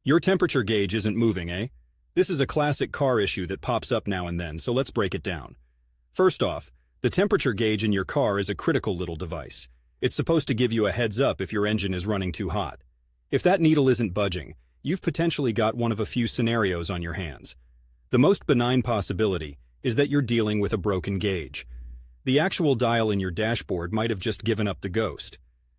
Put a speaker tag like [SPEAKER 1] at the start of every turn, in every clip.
[SPEAKER 1] Your temperature gauge isn't moving, eh? This is a classic car issue that pops up now and then, so let's break it down. First off, the temperature gauge in your car is a critical little device. It's supposed to give you a heads up if your engine is running too hot. If that needle isn't budging, you've potentially got one of a few scenarios on your hands. The most benign possibility is that you're dealing with a broken gauge. The actual dial in your dashboard might have just given up the ghost.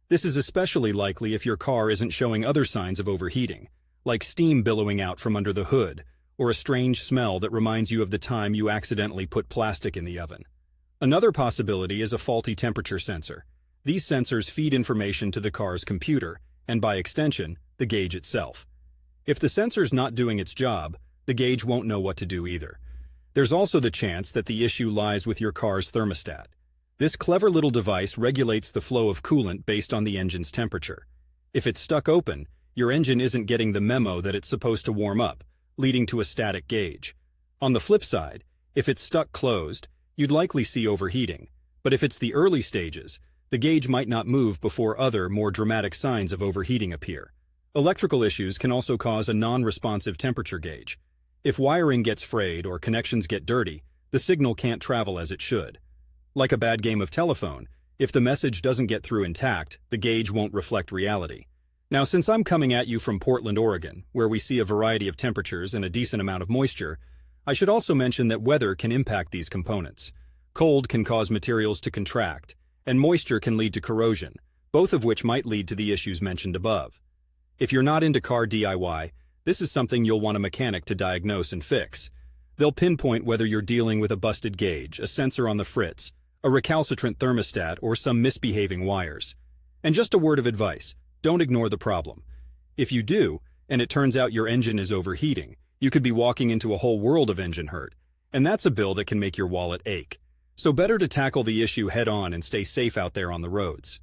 [SPEAKER 1] This is especially likely if your car isn't showing other signs of overheating, like steam billowing out from under the hood, or a strange smell that reminds you of the time you accidentally put plastic in the oven. Another possibility is a faulty temperature sensor. These sensors feed information to the car's computer, and by extension, the gauge itself. If the sensor's not doing its job, the gauge won't know what to do either. There's also the chance that the issue lies with your car's thermostat. This clever little device regulates the flow of coolant based on the engine's temperature. If it's stuck open, your engine isn't getting the memo that it's supposed to warm up, leading to a static gauge. On the flip side, if it's stuck closed, you'd likely see overheating. But if it's the early stages, the gauge might not move before other, more dramatic signs of overheating appear. Electrical issues can also cause a non-responsive temperature gauge. If wiring gets frayed or connections get dirty, the signal can't travel as it should. Like a bad game of telephone, if the message doesn't get through intact, the gauge won't reflect reality. Now, since I'm coming at you from Portland, Oregon, where we see a variety of temperatures and a decent amount of moisture, I should also mention that weather can impact these components. Cold can cause materials to contract, and moisture can lead to corrosion, both of which might lead to the issues mentioned above. If you're not into car DIY, this is something you'll want a mechanic to diagnose and fix. They'll pinpoint whether you're dealing with a busted gauge, a sensor on the fritz, a recalcitrant thermostat, or some misbehaving wires. And just a word of advice, don't ignore the problem. If you do, and it turns out your engine is overheating, you could be walking into a whole world of engine hurt, and that's a bill that can make your wallet ache. So better to tackle the issue head on and stay safe out there on the roads.